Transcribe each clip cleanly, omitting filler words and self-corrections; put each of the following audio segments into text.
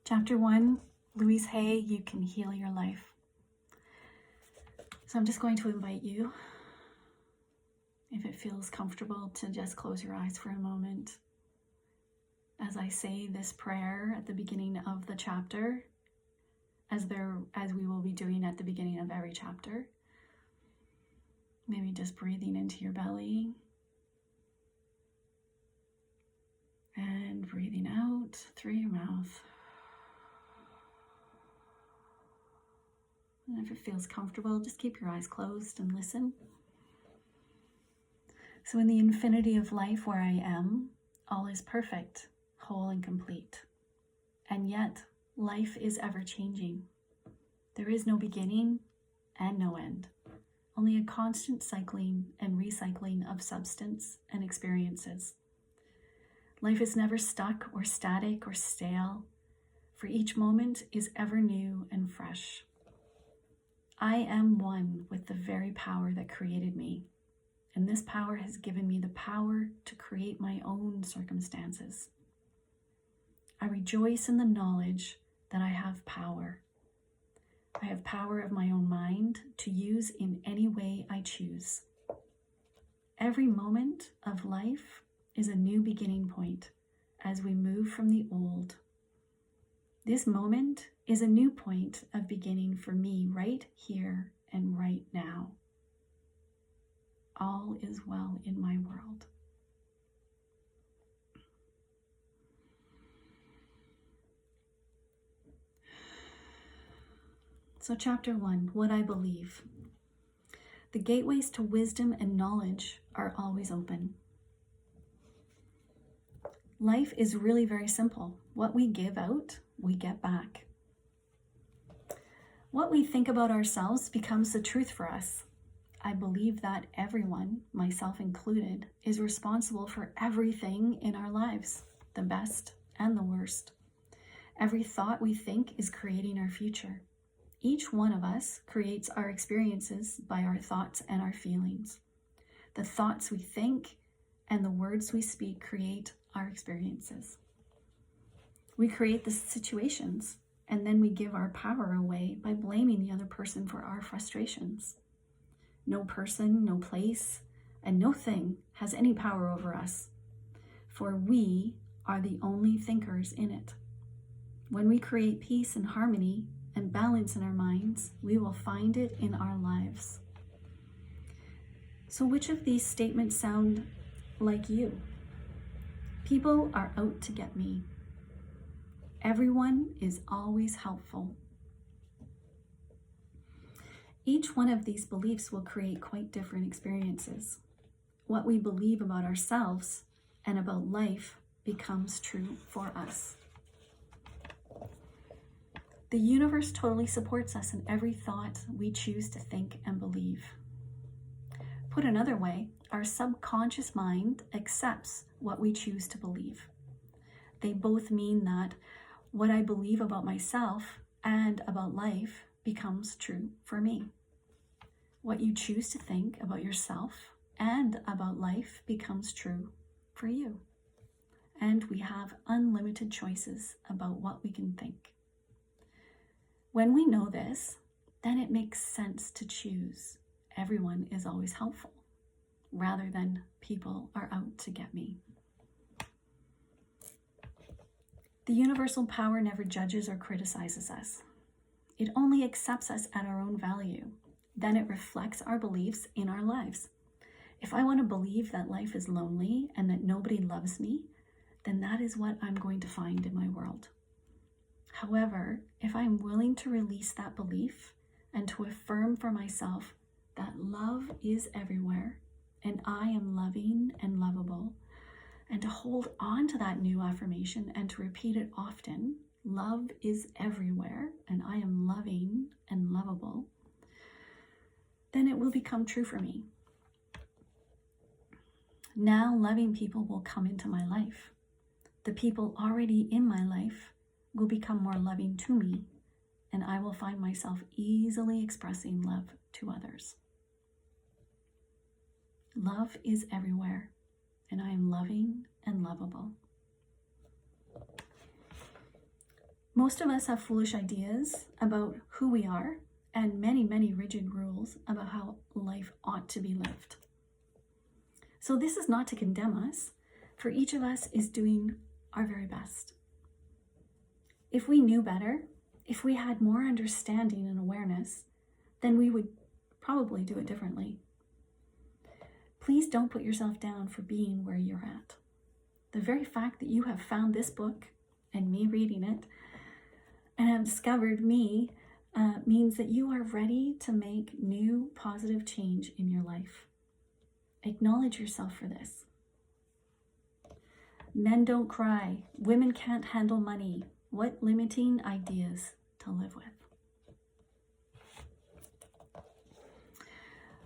Chapter 1, Louise Hay, You Can Heal Your Life. So I'm just going to invite you, if it feels comfortable, to just close your eyes for a moment as I say this prayer at the beginning of the chapter, as we will be doing at the beginning of every chapter. Maybe just breathing into your belly and breathing out through your mouth. And if it feels comfortable, just keep your eyes closed and listen. So in the infinity of life where I am, all is perfect, whole and complete. And yet, life is ever changing. There is no beginning and no end, only a constant cycling and recycling of substance and experiences. Life is never stuck or static or stale, for each moment is ever new and fresh. I am one with the very power that created me, and this power has given me the power to create my own circumstances. I rejoice in the knowledge that I have power. I have power of my own mind to use in any way I choose. Every moment of life is a new beginning point as we move from the old. This moment is a new point of beginning for me right here and right now. All is well in my world. So chapter 1, what I believe. The gateways to wisdom and knowledge are always open. Life is really very simple. What we give out, we get back. What we think about ourselves becomes the truth for us. I believe that everyone, myself included, is responsible for everything in our lives, the best and the worst. Every thought we think is creating our future. Each one of us creates our experiences by our thoughts and our feelings. The thoughts we think and the words we speak create our experiences. We create the situations, and then we give our power away by blaming the other person for our frustrations. No person, no place, and no thing has any power over us, for we are the only thinkers in it. When we create peace and harmony and balance in our minds, we will find it in our lives. So which of these statements sound like you? People are out to get me. Everyone is always helpful. Each one of these beliefs will create quite different experiences. What we believe about ourselves and about life becomes true for us. The universe totally supports us in every thought we choose to think and believe. Put another way, our subconscious mind accepts what we choose to believe. They both mean that what I believe about myself and about life becomes true for me. What you choose to think about yourself and about life becomes true for you. And we have unlimited choices about what we can think. When we know this, then it makes sense to choose everyone is always helpful, rather than people are out to get me. The universal power never judges or criticizes us. It only accepts us at our own value. Then it reflects our beliefs in our lives. If I want to believe that life is lonely and that nobody loves me, then that is what I'm going to find in my world. However, if I'm willing to release that belief and to affirm for myself that love is everywhere and I am loving and lovable, and to hold on to that new affirmation and to repeat it often, love is everywhere and I am loving and lovable, then it will become true for me. Now loving people will come into my life. The people already in my life will become more loving to me, and I will find myself easily expressing love to others. Love is everywhere, and I am loving and lovable. Most of us have foolish ideas about who we are and many, many rigid rules about how life ought to be lived. So this is not to condemn us, for each of us is doing our very best. If we knew better, if we had more understanding and awareness, then we would probably do it differently. Please don't put yourself down for being where you're at. The very fact that you have found this book and me reading it and have discovered me means that you are ready to make new positive change in your life. Acknowledge yourself for this. Men don't cry. Women can't handle money. What limiting ideas to live with.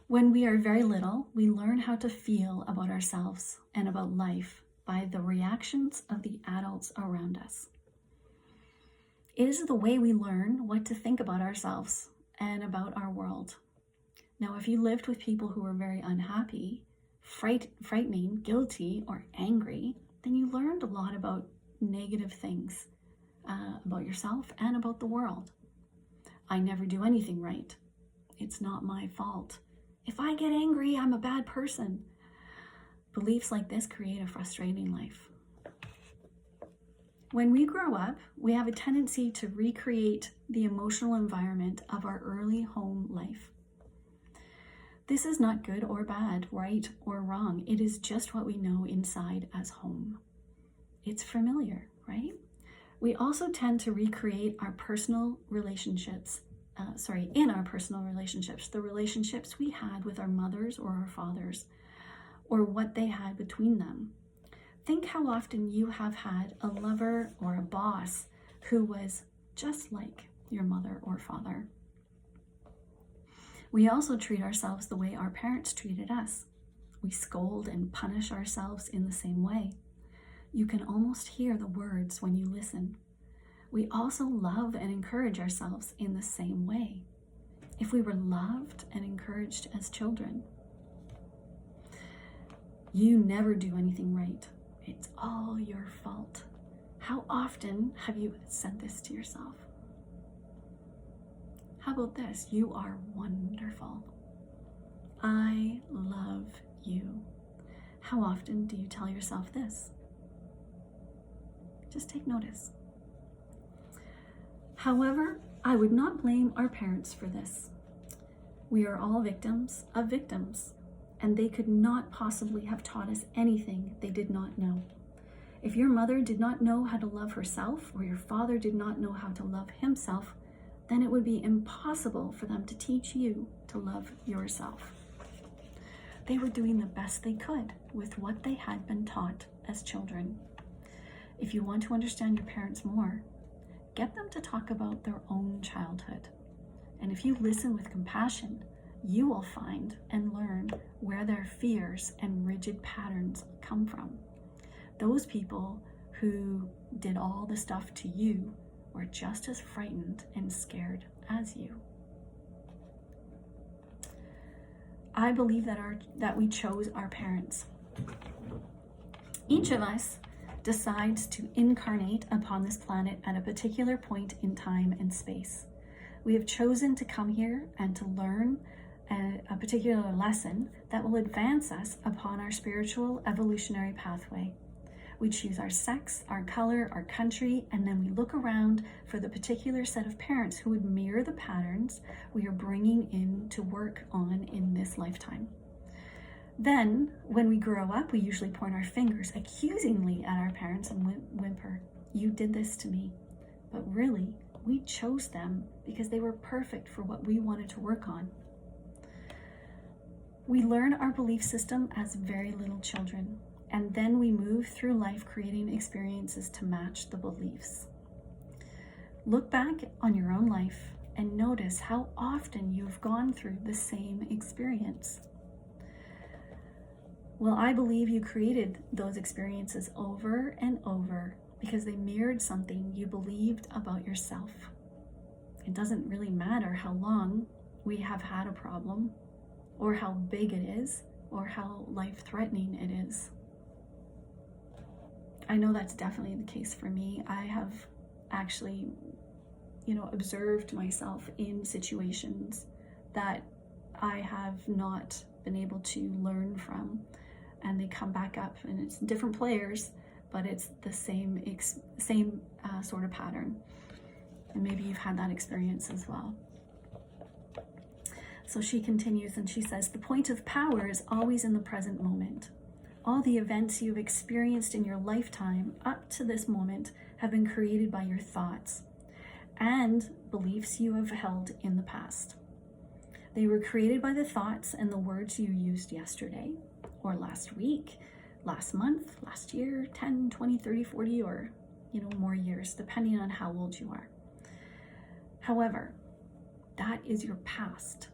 When we are very little, we learn how to feel about ourselves and about life by the reactions of the adults around us. It is the way we learn what to think about ourselves and about our world. Now, if you lived with people who were very unhappy, frightening, guilty, or angry, then you learned a lot about negative things about yourself and about the world. I never do anything right. It's not my fault. If I get angry, I'm a bad person. Beliefs like this create a frustrating life. When we grow up, we have a tendency to recreate the emotional environment of our early home life. This is not good or bad, right or wrong. It is just what we know inside as home. It's familiar, right? We also tend to recreate our personal relationships, in our personal relationships, the relationships we had with our mothers or our fathers, or what they had between them. Think how often you have had a lover or a boss who was just like your mother or father. We also treat ourselves the way our parents treated us. We scold and punish ourselves in the same way. You can almost hear the words when you listen. We also love and encourage ourselves in the same way. If we were loved and encouraged as children, you never do anything right. It's all your fault. How often have you said this to yourself? How about this? You are wonderful. I love you. How often do you tell yourself this? Just take notice. However, I would not blame our parents for this. We are all victims of victims, and they could not possibly have taught us anything they did not know. If your mother did not know how to love herself, or your father did not know how to love himself, then it would be impossible for them to teach you to love yourself. They were doing the best they could with what they had been taught as children. If you want to understand your parents more, get them to talk about their own childhood. And if you listen with compassion, you will find and learn where their fears and rigid patterns come from. Those people who did all the stuff to you were just as frightened and scared as you. I believe that we chose our parents. Each of us decides to incarnate upon this planet at a particular point in time and space. We have chosen to come here and to learn a particular lesson that will advance us upon our spiritual evolutionary pathway. We choose our sex, our color, our country, and then we look around for the particular set of parents who would mirror the patterns we are bringing in to work on in this lifetime. Then, when we grow up, we usually point our fingers accusingly at our parents and whimper, "You did this to me." But really, we chose them because they were perfect for what we wanted to work on. We learn our belief system as very little children, and then we move through life creating experiences to match the beliefs. Look back on your own life and notice how often you've gone through the same experience. Well, I believe you created those experiences over and over because they mirrored something you believed about yourself. It doesn't really matter how long we have had a problem, or how big it is, or how life-threatening it is. I know that's definitely the case for me. I have actually, observed myself in situations that I have not been able to learn from, and they come back up, and it's different players, but it's the same sort of pattern. And maybe you've had that experience as well. So she continues and she says, the point of power is always in the present moment. All the events you've experienced in your lifetime up to this moment have been created by your thoughts and beliefs you have held in the past. They were created by the thoughts and the words you used yesterday, or last week, last month, last year, 10, 20, 30, 40, or more years, depending on how old you are. However, that is your past.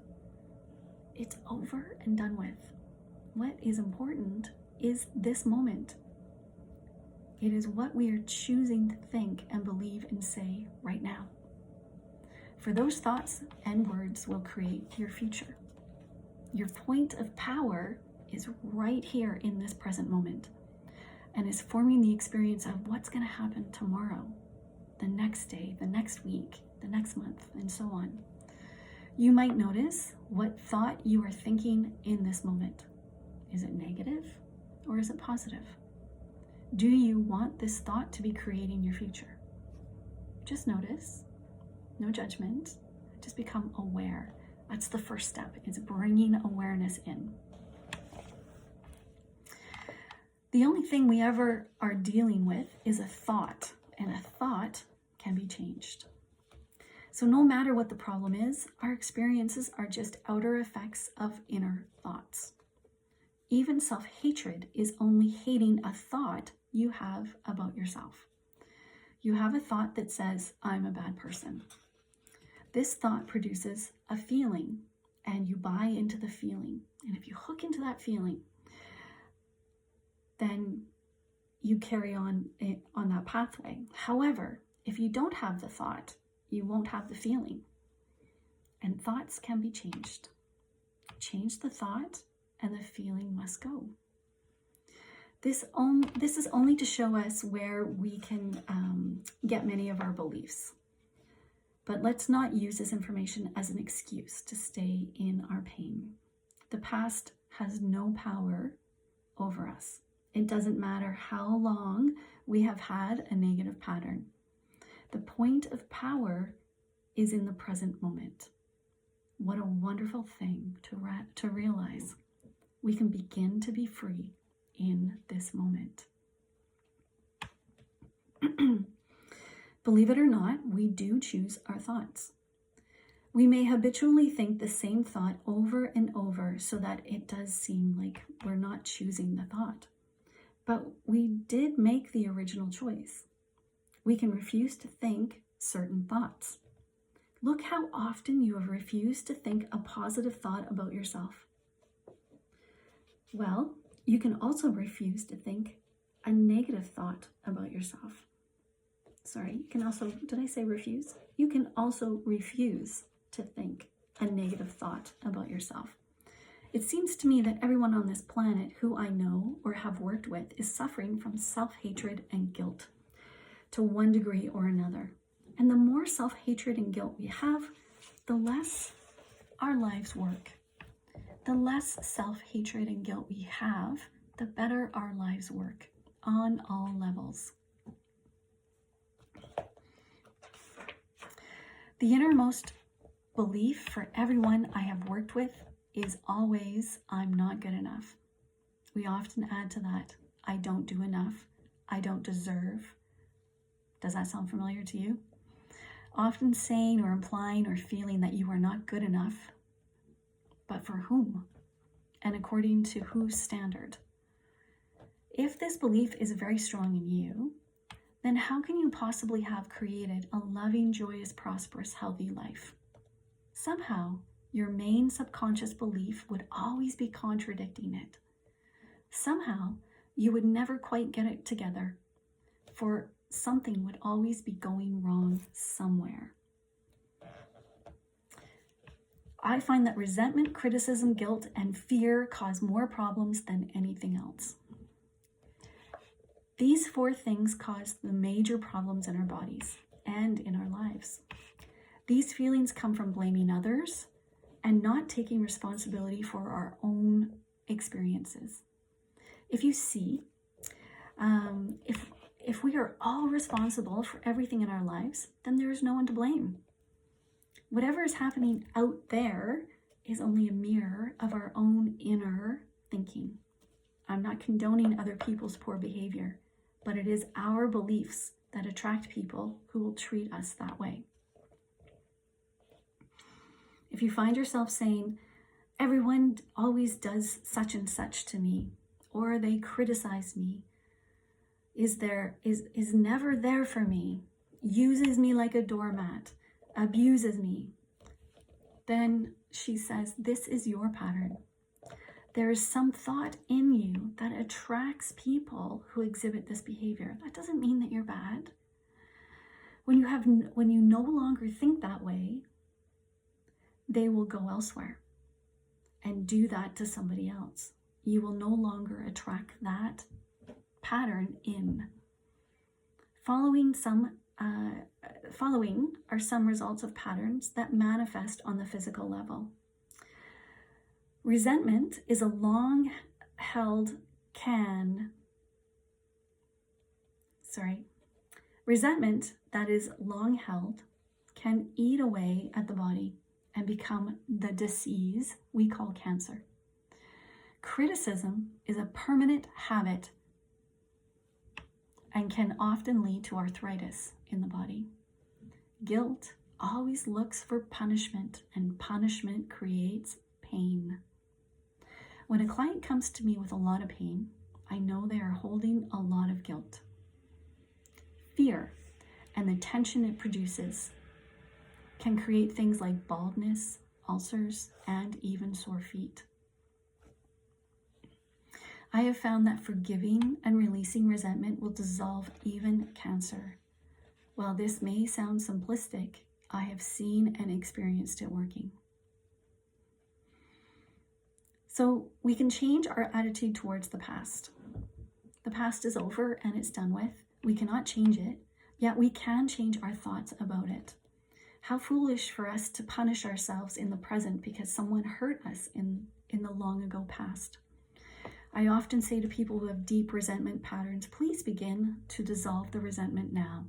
It's over and done with. What is important is this moment. It is what we are choosing to think and believe and say right now. For those thoughts and words will create your future. Your point of power is right here in this present moment, and is forming the experience of what's going to happen tomorrow, the next day, the next week, the next month, and so on. You might notice what thought you are thinking in this moment. Is it negative or is it positive? Do you want this thought to be creating your future? Just notice, no judgment, just become aware. That's the first step, is bringing awareness in. The only thing we ever are dealing with is a thought, and a thought can be changed. So no matter what the problem is, our experiences are just outer effects of inner thoughts. Even self-hatred is only hating a thought you have about yourself. You have a thought that says, I'm a bad person. This thought produces a feeling, and you buy into the feeling. And if you hook into that feeling, then you carry on that pathway. However, if you don't have the thought, you won't have the feeling. And thoughts can be changed. Change the thought, and the feeling must go. This is only to show us where we can get many of our beliefs. But let's not use this information as an excuse to stay in our pain. The past has no power over us. It doesn't matter how long we have had a negative pattern. The point of power is in the present moment. What a wonderful thing to realize. We can begin to be free in this moment. Believe it or not, we do choose our thoughts. We may habitually think the same thought over and over so that it does seem like we're not choosing the thought. But we did make the original choice. We can refuse to think certain thoughts. Look how often you have refused to think a positive thought about yourself. Well, you can also refuse to think a negative thought about yourself. Sorry, you can also, did I say refuse? You can also refuse to think a negative thought about yourself. It seems to me that everyone on this planet who I know or have worked with is suffering from self-hatred and guilt to one degree or another. And the more self-hatred and guilt we have, the less our lives work. The less self-hatred and guilt we have, the better our lives work on all levels. The innermost belief for everyone I have worked with is always, I'm not good enough. We often add to that, I don't do enough, I don't deserve. Does that sound familiar to you? Often saying or implying or feeling that you are not good enough, but for whom? And according to whose standard? If this belief is very strong in you, then how can you possibly have created a loving, joyous, prosperous, healthy life? Somehow, your main subconscious belief would always be contradicting it. Somehow, you would never quite get it together, for something would always be going wrong somewhere. I find that resentment, criticism, guilt, and fear cause more problems than anything else. These 4 things cause the major problems in our bodies. and in our lives. These feelings come from blaming others and not taking responsibility for our own experiences. If you see, if we are all responsible for everything in our lives, then there is no one to blame. Whatever is happening out there is only a mirror of our own inner thinking. I'm not condoning other people's poor behavior, but it is our beliefs that attract people who will treat us that way. If you find yourself saying, everyone always does such and such to me, or they criticize me, is never there for me, uses me like a doormat, abuses me, then she says, this is your pattern. There is some thought in you that attracts people who exhibit this behavior. That doesn't mean that you're bad. When you no longer think that way, they will go elsewhere and do that to somebody else. You will no longer attract that pattern in. Following are some results of patterns that manifest on the physical level. Resentment is a Resentment that is long held can eat away at the body and become the disease we call cancer. Criticism is a permanent habit and can often lead to arthritis in the body. Guilt always looks for punishment, and punishment creates pain. When a client comes to me with a lot of pain, I know they are holding a lot of guilt. Fear and the tension it produces can create things like baldness, ulcers, and even sore feet. I have found that forgiving and releasing resentment will dissolve even cancer. While this may sound simplistic, I have seen and experienced it working. So we can change our attitude towards the past. The past is over and it's done with. We cannot change it, yet we can change our thoughts about it. How foolish for us to punish ourselves in the present because someone hurt us in the long ago past. I often say to people who have deep resentment patterns, please begin to dissolve the resentment now.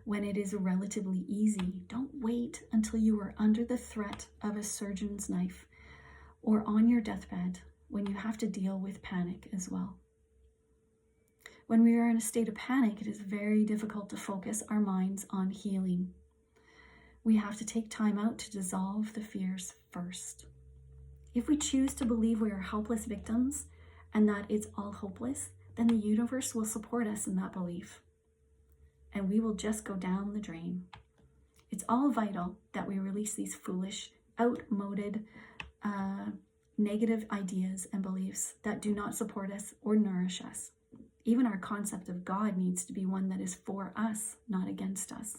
When it is relatively easy, don't wait until you are under the threat of a surgeon's knife or on your deathbed when you have to deal with panic as well. When we are in a state of panic, it is very difficult to focus our minds on healing. We have to take time out to dissolve the fears first. If we choose to believe we are helpless victims and that it's all hopeless, then the universe will support us in that belief, and we will just go down the drain. It's all vital that we release these foolish, outmoded, negative ideas and beliefs that do not support us or nourish us. Even our concept of God needs to be one that is for us, not against us.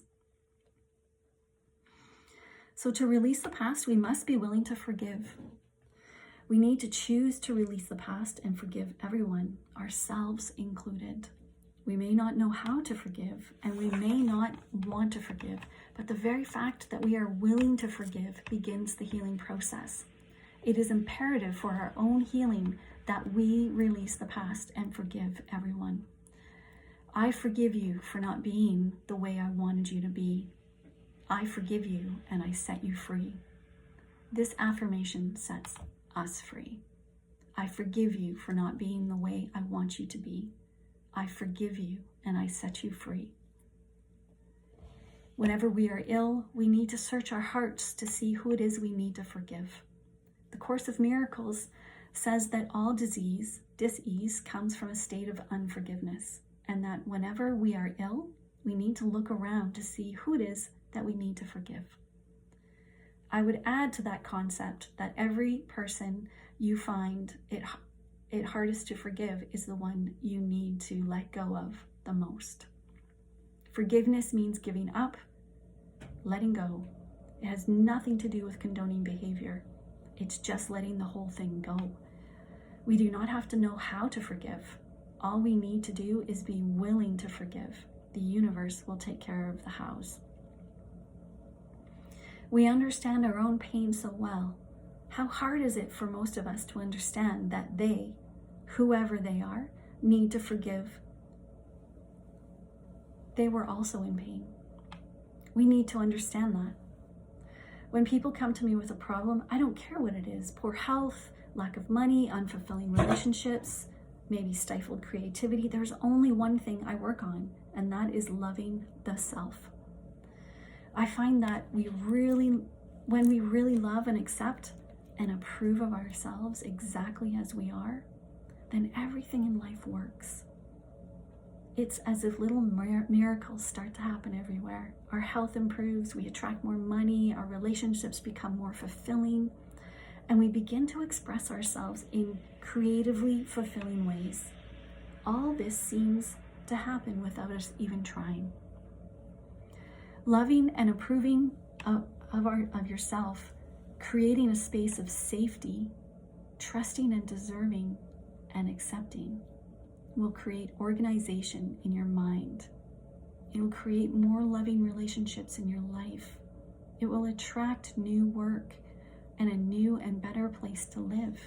So to release the past, we must be willing to forgive. We need to choose to release the past and forgive everyone, ourselves included. We may not know how to forgive, and we may not want to forgive, but the very fact that we are willing to forgive begins the healing process. It is imperative for our own healing that we release the past and forgive everyone. I forgive you for not being the way I wanted you to be. I forgive you and I set you free. This affirmation sets us free. I forgive you for not being the way I want you to be. I forgive you and I set you free. Whenever we are ill, we need to search our hearts to see who it is we need to forgive. The Course of Miracles says that all disease comes from a state of unforgiveness, and that whenever we are ill, we need to look around to see who it is that we need to forgive. I would add to that concept that every person you find it hardest to forgive is the one you need to let go of the most. Forgiveness means giving up, letting go. It has nothing to do with condoning behavior. It's just letting the whole thing go. We do not have to know how to forgive. All we need to do is be willing to forgive. the universe will take care of the hows. We understand our own pain so well. How hard is it for most of us to understand that they, whoever they are, need to forgive? They were also in pain. We need to understand that. When people come to me with a problem, I don't care what it is: poor health, lack of money, unfulfilling relationships, maybe stifled creativity. There's only one thing I work on, and that is loving the self. I find that when we really love and accept and approve of ourselves exactly as we are, then everything in life works. It's as if little miracles start to happen everywhere. Our health improves, we attract more money, our relationships become more fulfilling, and we begin to express ourselves in creatively fulfilling ways. All this seems to happen without us even trying. Loving and approving of yourself, creating a space of safety, trusting and deserving, and accepting will create organization in your mind. It will create more loving relationships in your life. It will attract new work and a new and better place to live,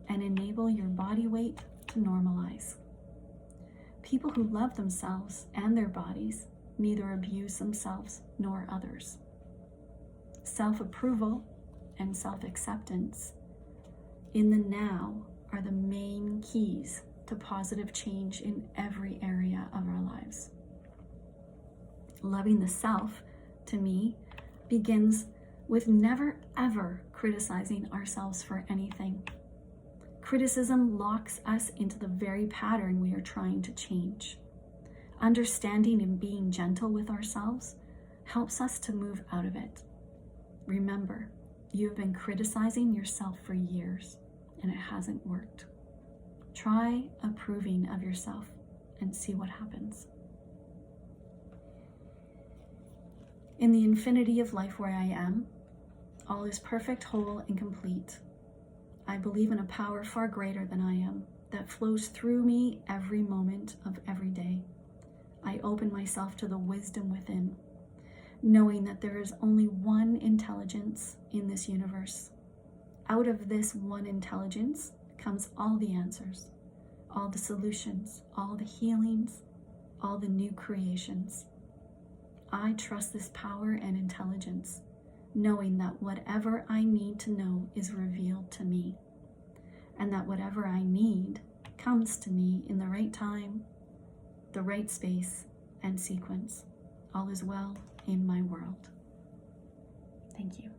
and enable your body weight to normalize. People who love themselves and their bodies neither abuse themselves nor others. Self-approval and self-acceptance in the now are the main keys to positive change in every area of our lives. Loving the self, to me, begins with never ever criticizing ourselves for anything. Criticism locks us into the very pattern we are trying to change. Understanding and being gentle with ourselves helps us to move out of it. Remember, you have been criticizing yourself for years, and it hasn't worked. Try approving of yourself and see what happens. In the infinity of life where I am, all is perfect, whole, and complete. I believe in a power far greater than I am that flows through me every moment of every day. I open myself to the wisdom within, knowing that there is only one intelligence in this universe. Out of this one intelligence comes all the answers, all the solutions, all the healings, all the new creations. I trust this power and intelligence, knowing that whatever I need to know is revealed to me, and that whatever I need comes to me in the right time, the right space, and sequence. All is well in my world. Thank you.